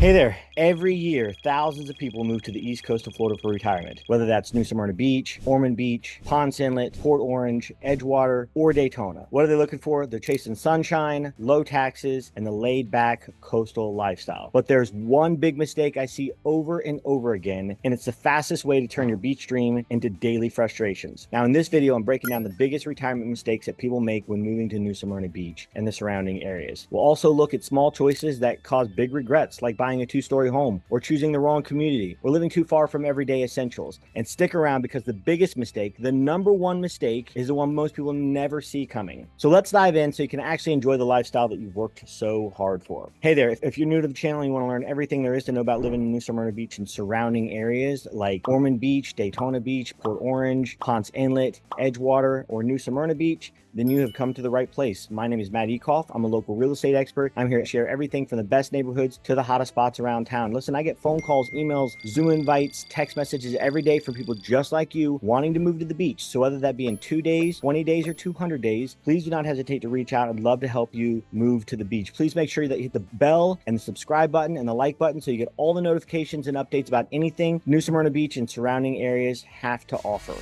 Hey there. Every year, thousands of people move to the east coast of Florida for retirement, whether that's New Smyrna Beach, Ormond Beach, Ponce Inlet, Port Orange, Edgewater, or Daytona. What are they looking for? They're chasing sunshine, low taxes, and the laid-back coastal lifestyle. But there's one big mistake I see over and over again, and it's the fastest way to turn your beach dream into daily frustrations. Now, in this video, I'm breaking down the biggest retirement mistakes that people make when moving to New Smyrna Beach and the surrounding areas. We'll also look at small choices that cause big regrets, like buying a two-story home, or choosing the wrong community, or living too far from everyday essentials. And stick around because the biggest mistake, the number one mistake, is the one most people never see coming. So let's dive in so you can actually enjoy the lifestyle that you've worked so hard for. Hey there, if you're new to the channel and you want to learn everything there is to know about living in New Smyrna Beach and surrounding areas like Ormond Beach, Daytona Beach, Port Orange, Ponce Inlet, Edgewater, or New Smyrna Beach, then you have come to the right place. My name is Matt Ekoff. I'm a local real estate expert. I'm here to share everything from the best neighborhoods to the hottest spots around town. Listen, I get phone calls, emails, Zoom invites, text messages every day from people just like you wanting to move to the beach. So whether that be in 2 days, 20 days, or 200 days, please do not hesitate to reach out. I'd love to help you move to the beach. Please make sure that you hit the bell and the subscribe button and the like button so you get all the notifications and updates about anything New Smyrna Beach and surrounding areas have to offer.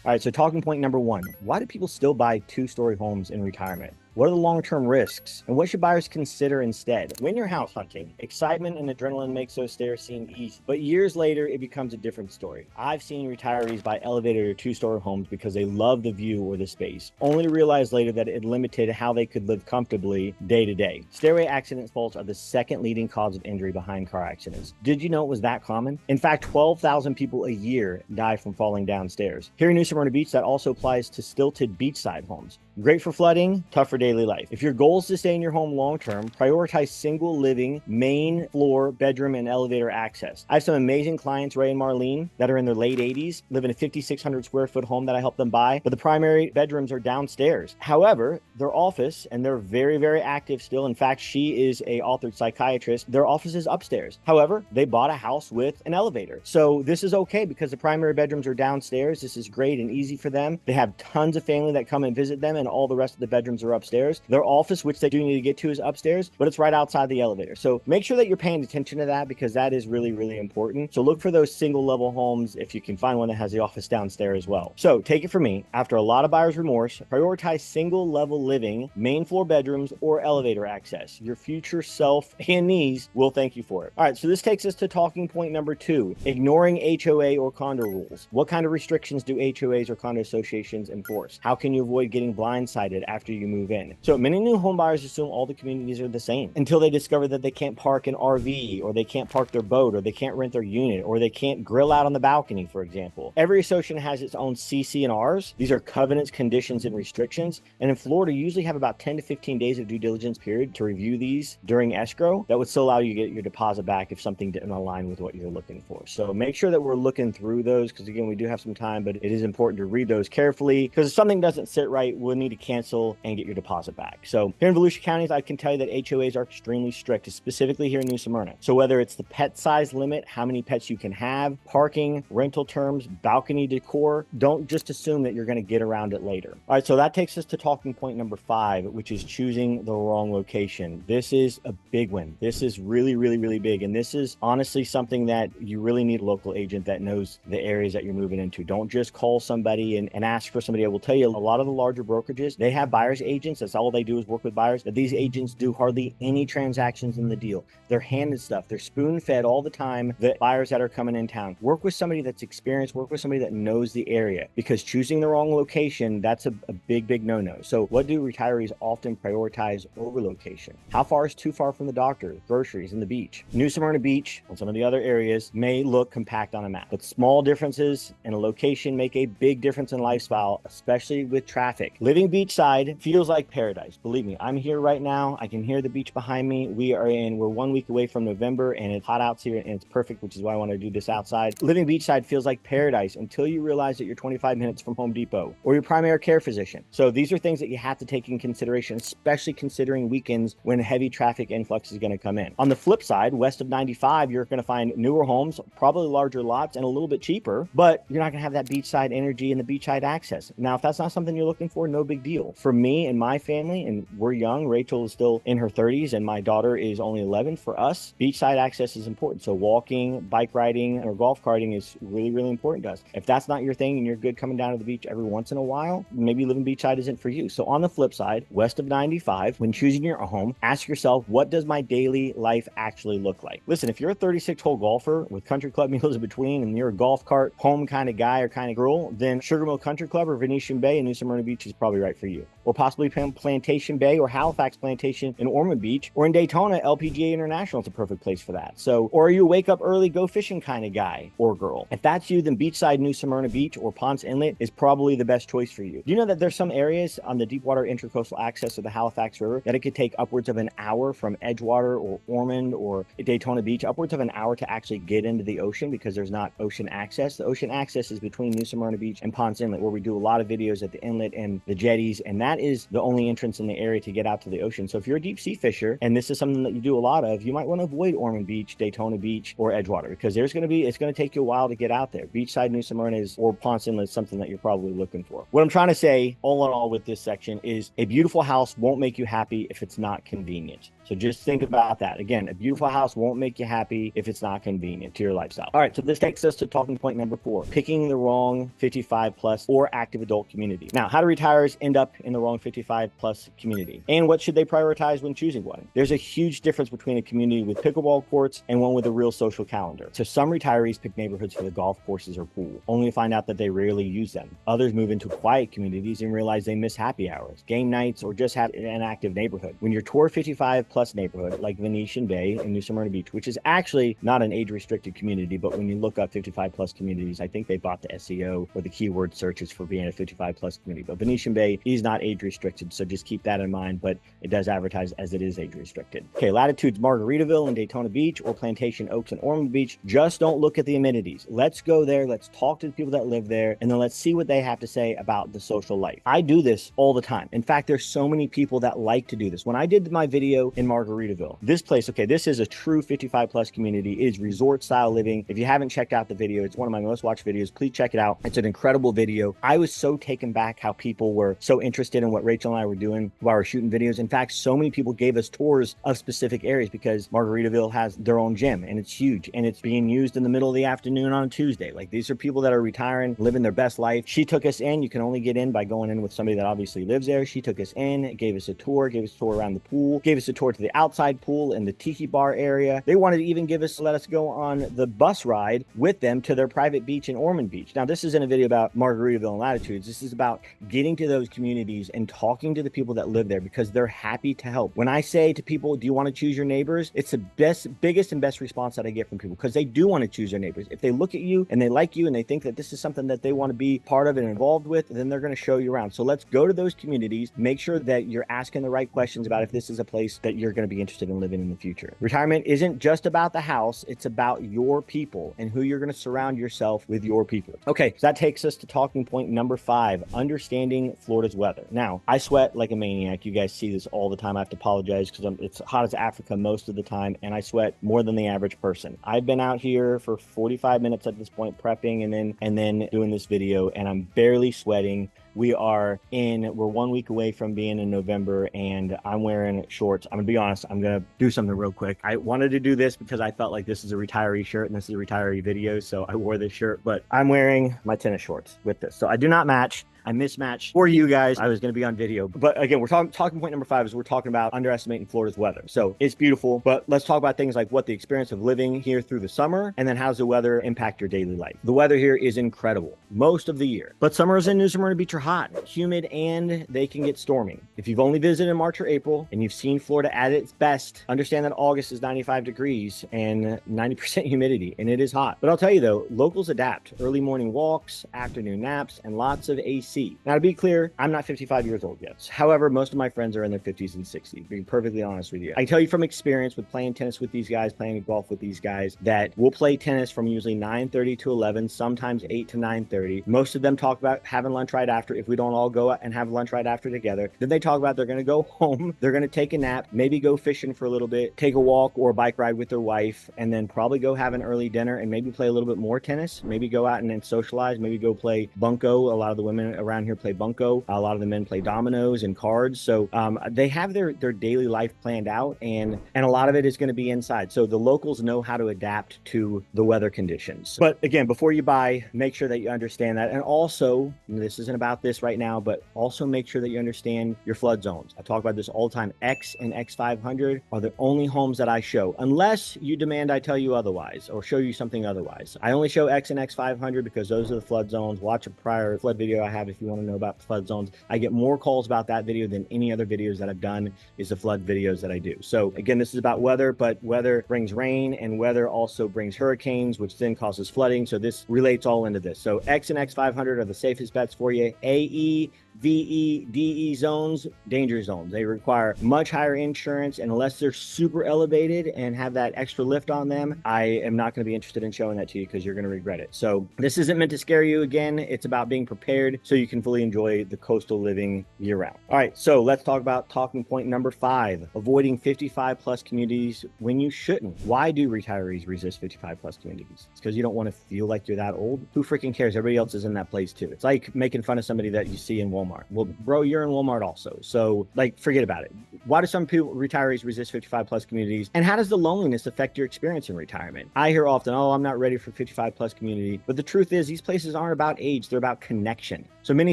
All right, so talking point number one, why do people still buy two-story homes in retirement? What are the long-term risks? And what should buyers consider instead? When you're house hunting, excitement and adrenaline makes those stairs seem easy. But years later, it becomes a different story. I've seen retirees buy elevated or two-story homes because they love the view or the space, only to realize later that it limited how they could live comfortably day to day. Stairway accident faults are the second leading cause of injury behind car accidents. Did you know it was that common? In fact, 12,000 people a year die from falling downstairs. Here in New Smyrna Beach, that also applies to stilted beachside homes. Great for flooding, tough for daily life. If your goal is to stay in your home long-term, prioritize single living, main floor, bedroom, and elevator access. I have some amazing clients, Ray and Marlene, that are in their late 80s, live in a 5,600 square foot home that I help them buy, but the primary bedrooms are downstairs. However, their office, and they're very, very active still. In fact, she is a authored psychiatrist. Their office is upstairs. However, they bought a house with an elevator. So this is okay because the primary bedrooms are downstairs. This is great and easy for them. They have tons of family that come and visit them, and all the rest of the bedrooms are upstairs. Their office, which they do need to get to, is upstairs, but it's right outside the elevator. So make sure that you're paying attention to that because that is really, really important. So look for those single level homes if you can find one that has the office downstairs as well. So take it from me, after a lot of buyer's remorse, prioritize single level living, main floor bedrooms, or elevator access. Your future self and knees will thank you for it. All right, so this takes us to talking point number two, ignoring HOA or condo rules. What kind of restrictions do HOAs or condo associations enforce? How can you avoid getting blindsided after you move in? So many new home buyers assume all the communities are the same until they discover that they can't park an RV, or they can't park their boat, or they can't rent their unit, or they can't grill out on the balcony, for example. Every association has its own CC and Rs. These are covenants, conditions, and restrictions. And in Florida, you usually have about 10 to 15 days of due diligence period to review these during escrow. That would still allow you to get your deposit back if something didn't align with what you're looking for. So make sure that we're looking through those because, again, we do have some time, but it is important to read those carefully because if something doesn't sit right, we'll need to cancel and get your deposit back. So here in Volusia County, I can tell you that HOAs are extremely strict, specifically here in New Smyrna. So whether it's the pet size limit, how many pets you can have, parking, rental terms, balcony decor, don't just assume that you're going to get around it later. All right, so that takes us to talking point number five, which is choosing the wrong location. This is a big one. This is really, really, really big. And this is honestly something that you really need a local agent that knows the areas that you're moving into. Don't just call somebody and ask for somebody. I will tell you, a lot of the larger brokerages, they have buyers agents. That's all they do is work with buyers. But these agents do hardly any transactions in the deal. They're handed stuff. They're spoon fed all the time. The buyers that are coming in town, work with somebody that's experienced, work with somebody that knows the area, because choosing the wrong location, that's a big, big no-no. So what do retirees often prioritize over location? How far is too far from the doctor, groceries, and the beach? New Smyrna Beach and some of the other areas may look compact on a map, but small differences in a location make a big difference in lifestyle, especially with traffic. Living Living beachside feels like paradise. Believe me, I'm here right now. I can hear the beach behind me. We're 1 week away from November and it's hot out here and it's perfect, which is why I want to do this outside. Living beachside feels like paradise until you realize that you're 25 minutes from Home Depot or your primary care physician. So these are things that you have to take in consideration, especially considering weekends when heavy traffic influx is going to come in. On the flip side, west of 95, you're going to find newer homes, probably larger lots and a little bit cheaper, but you're not going to have that beachside energy and the beachside access. Now, if that's not something you're looking for, no big deal. For me and my family, and we're young, Rachel is still in her 30s and my daughter is only 11. For us, beachside access is important. So walking, bike riding, or golf karting is really, really important to us. If that's not your thing and you're good coming down to the beach every once in a while, maybe living beachside isn't for you. So on the flip side, west of 95, when choosing your home, ask yourself, what does my daily life actually look like? Listen, if you're a 36-hole golfer with country club meals in between and you're a golf cart home kind of guy or kind of girl, then Sugar Mill Country Club or Venetian Bay in New Smyrna Beach is probably right for you. Or possibly Plantation Bay or Halifax Plantation in Ormond Beach, or in Daytona, LPGA International is a perfect place for that. So, or are you a wake up early, go fishing kind of guy or girl? If that's you, then beachside New Smyrna Beach or Ponce Inlet is probably the best choice for you. Do you know that there's some areas on the Deepwater Intracoastal Access of the Halifax River that it could take upwards of an hour from Edgewater or Ormond or Daytona Beach, upwards of an hour to actually get into the ocean because there's not ocean access? The ocean access is between New Smyrna Beach and Ponce Inlet, where we do a lot of videos at the inlet and the jetties, and that is the only entrance in the area to get out to the ocean. So if you're a deep sea fisher and this is something that you do a lot of, you might want to avoid Ormond Beach, Daytona Beach, or Edgewater because it's going to take you a while to get out there. Beachside New Smyrna is, or Ponce Inlet, is something that you're probably looking for. What I'm trying to say, all in all, with this section is a beautiful house won't make you happy if it's not convenient. So just think about that. Again, a beautiful house won't make you happy if it's not convenient to your lifestyle. All right, so this takes us to talking point number 4, picking the wrong 55 plus or active adult community. Now, how do retirees end up in the wrong 55 plus community? And what should they prioritize when choosing one? There's a huge difference between a community with pickleball courts and one with a real social calendar. So some retirees pick neighborhoods for the golf courses or pool, only to find out that they rarely use them. Others move into quiet communities and realize they miss happy hours, game nights, or just have an active neighborhood. When your tour 55 plus neighborhood like Venetian Bay and New Smyrna Beach, which is actually not an age restricted community, but when you look up 55 plus communities, I think they bought the SEO or the keyword searches for being a 55 plus community. But Venetian Bay is not age restricted, so just keep that in mind, but it does advertise as it is age restricted. Okay, latitudes Margaritaville and Daytona Beach or Plantation Oaks and Ormond Beach. Just don't look at the amenities. Let's go there, let's talk to the people that live there, and then let's see what they have to say about the social life. I do this all the time. In fact, there's so many people that like to do this. When I did my video in Margaritaville, this place, okay, this is a true 55 plus community, is resort style living. If you haven't checked out the video, it's one of my most watched videos. Please check it out. It's an incredible video. I was so taken back how people were so interested in what Rachel and I were doing while we were shooting videos. In fact, so many people gave us tours of specific areas because Margaritaville has their own gym and it's huge and it's being used in the middle of the afternoon on a Tuesday. Like, these are people that are retiring, living their best life. She took us in. You can only get in by going in with somebody that obviously lives there. She took us in, gave us a tour around the pool, gave us a tour to the outside pool and the tiki bar area. They wanted to even let us go on the bus ride with them to their private beach in Ormond Beach. Now, this isn't a video about Margaritaville and latitudes. This is about getting to those communities and talking to the people that live there because they're happy to help. When I say to people, do you want to choose your neighbors? It's the biggest and best response that I get from people because they do want to choose their neighbors. If they look at you and they like you and they think that this is something that they want to be part of and involved with, then they're going to show you around. So let's go to those communities, make sure that you're asking the right questions about if this is a place that you're going to be interested in living in the future. Retirement isn't just about the house, it's about your people and who you're going to surround yourself with your people. Okay, so that takes us to talking point number 5, understanding Florida's weather. Now, I sweat like a maniac. You guys see this all the time. I have to apologize because it's hot as Africa most of the time, and I sweat more than the average person. I've been out here for 45 minutes at this point prepping and then doing this video, and I'm barely sweating. We're 1 week away from being in November and I'm wearing shorts. I'm gonna be honest, I'm gonna do something real quick. I wanted to do this because I felt like this is a retiree shirt and this is a retiree video, so I wore this shirt, but I'm wearing my tennis shorts with this. So I do not match. I mismatched for you guys. I was going to be on video, but again, we're talking point number 5 is we're talking about underestimating Florida's weather. So it's beautiful, but let's talk about things like what the experience of living here through the summer, and then how's the weather impact your daily life. The weather here is incredible most of the year, but summers in New Smyrna Beach are hot, humid, and they can get stormy. If you've only visited in March or April and you've seen Florida at its best, understand that August is 95 degrees and 90% humidity, and it is hot. But I'll tell you though, locals adapt. Early morning walks, afternoon naps, and lots of AC. Now, to be clear, I'm not 55 years old yet. However, most of my friends are in their 50s and 60s, being perfectly honest with you. I can tell you from experience with playing tennis with these guys, playing golf with these guys, that we'll play tennis from usually 9:30 to 11, sometimes 8 to 9:30. Most of them talk about having lunch right after. If we don't all go and have lunch right after together, then they talk about they're going to go home, they're going to take a nap, maybe go fishing for a little bit, take a walk or a bike ride with their wife, and then probably go have an early dinner and maybe play a little bit more tennis, maybe go out and then socialize, maybe go play bunco. A lot of the women around here play bunco. A lot of the men play dominoes and cards. So they have their daily life planned out, and a lot of it is going to be inside. So the locals know how to adapt to the weather conditions. But again, before you buy, make sure that you understand that. And also, this isn't about this right now, but also make sure that you understand your flood zones. I talk about this all the time. X and X500 are the only homes that I show, unless you demand I tell you otherwise or show you something otherwise. I only show X and X500 because those are the flood zones. Watch a prior flood video I have if you want to know about flood zones. I get more calls about that video than any other videos that I've done is the flood videos that I do. So again, this is about weather, but weather brings rain, and weather also brings hurricanes, which then causes flooding. So this relates all into this. So X and X500 are the safest bets for you. AE, VE, DE zones, danger zones. They require much higher insurance, and unless they're super elevated and have that extra lift on them, I am not going to be interested in showing that to you because you're going to regret it. So this isn't meant to scare you. Again, it's about being prepared so you can fully enjoy the coastal living year round. All right, so let's talk about talking point number 5, avoiding 55 plus communities when you shouldn't. Why do retirees resist 55 plus communities? It's because you don't want to feel like you're that old. Who freaking cares? Everybody else is in that place too. It's like making fun of somebody that you see in Walmart. Well, bro, you're in Walmart also. So like, forget about it. Why do some people, retirees, resist 55 plus communities? And how does the loneliness affect your experience in retirement? I hear often, oh, I'm not ready for 55 plus community. But the truth is, these places aren't about age. They're about connection. So many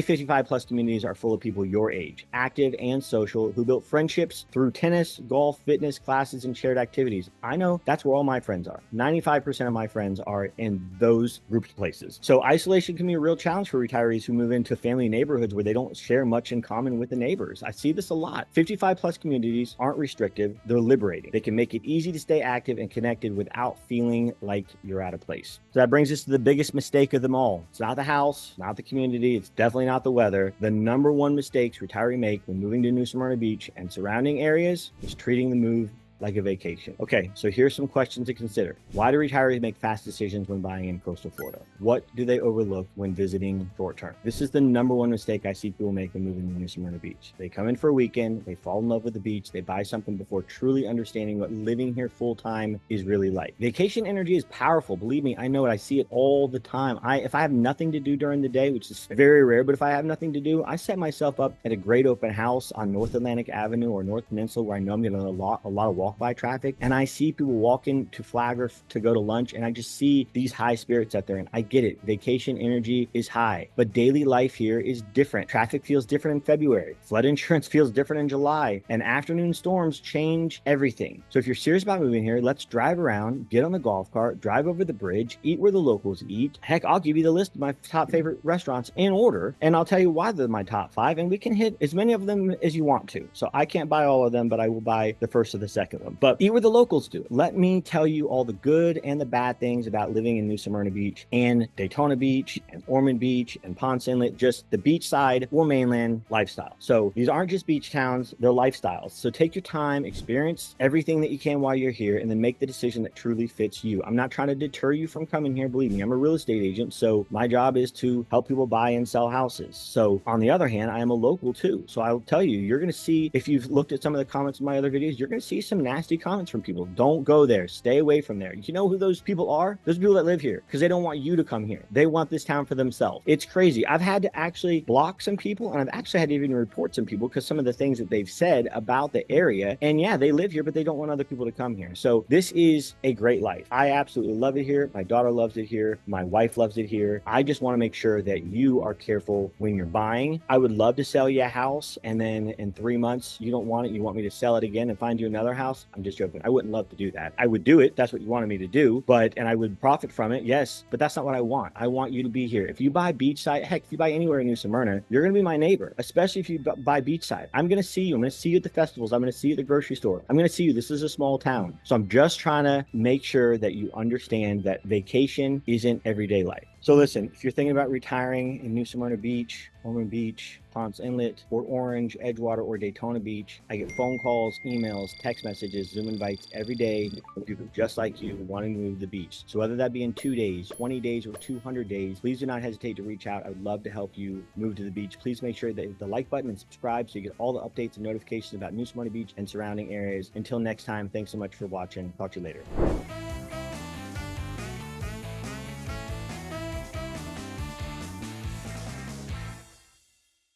55 plus communities are full of people your age, active and social, who built friendships through tennis, golf, fitness, classes, and shared activities. I know that's where all my friends are. 95% of my friends are in those grouped places. So isolation can be a real challenge for retirees who move into family neighborhoods where they don't share much in common with the neighbors. I see this a lot. 55 plus communities aren't restrictive. They're liberating. They can make it easy to stay active and connected without feeling like you're out of place. So that brings us to the biggest mistake of them all. It's not the house, not the community. It's definitely not the weather. The number one mistakes retirees make when moving to New Smyrna Beach and surrounding areas is treating the move like a vacation. Okay, so here's some questions to consider. Why do retirees make fast decisions when buying in coastal Florida? What do they overlook when visiting short term? This is the number one mistake I see people make when moving to New Smyrna Beach. They come in for a weekend, they fall in love with the beach, they buy something before truly understanding what living here full time is really like. Vacation energy is powerful. Believe me, I know it. I see it all the time. If I have nothing to do during the day, which is very rare, but if I have nothing to do, I set myself up at a great open house on North Atlantic Avenue or North Peninsula where I know I'm getting a lot of walk-by traffic, and I see people walking to Flagler to go to lunch, and I just see these high spirits out there, and I get it. Vacation energy is high, but daily life here is different. Traffic feels different in February. Flood insurance feels different in July, and afternoon storms change everything. So if you're serious about moving here, let's drive around, get on the golf cart, drive over the bridge, eat where the locals eat. Heck, I'll give you the list of my top favorite restaurants in order, and I'll tell you why they're my top 5, and we can hit as many of them as you want to. So I can't buy all of them, but I will buy the first or the second one. But eat where the locals do. Let me tell you all the good and the bad things about living in New Smyrna Beach and Daytona Beach and Ormond Beach and Ponce Inlet, just the beach side or mainland lifestyle. So these aren't just beach towns, they're lifestyles. So take your time, experience everything that you can while you're here, and then make the decision that truly fits you. I'm not trying to deter you from coming here. Believe me, I'm a real estate agent, so my job is to help people buy and sell houses. So on the other hand, I am a local too. So I'll tell you, you're going to see, if you've looked at some of the comments in my other videos, you're going to see some nasty comments from people. Don't go there. Stay away from there. You know who those people are? Those people that live here, because they don't want you to come here. They want this town for themselves. It's crazy. I've had to actually block some people, and I've actually had to even report some people because some of the things that they've said about the area. And yeah, they live here, but they don't want other people to come here. So this is a great life. I absolutely love it here. My daughter loves it here. My wife loves it here. I just want to make sure that you are careful when you're buying. I would love to sell you a house, and then in 3 months, you don't want it. You want me to sell it again and find you another house. house. I'm just joking. I wouldn't love to do that. I would do it. That's what you wanted me to do, and I would profit from it. Yes, but that's not what I want. I want you to be here. If you buy beachside, heck, if you buy anywhere in New Smyrna, you're going to be my neighbor, especially if you buy beachside. I'm going to see you. I'm going to see you at the festivals. I'm going to see you at the grocery store. I'm going to see you. This is a small town. So I'm just trying to make sure that you understand that vacation isn't everyday life. So listen, if you're thinking about retiring in New Smyrna Beach, Ormond Beach, Ponce Inlet, Port Orange, Edgewater, or Daytona Beach, I get phone calls, emails, text messages, Zoom invites every day from people just like you wanting to move to the beach. So whether that be in 2 days, 20 days, or 200 days, please do not hesitate to reach out. I would love to help you move to the beach. Please make sure that hit the like button and subscribe so you get all the updates and notifications about New Smyrna Beach and surrounding areas. Until next time, thanks so much for watching. Talk to you later.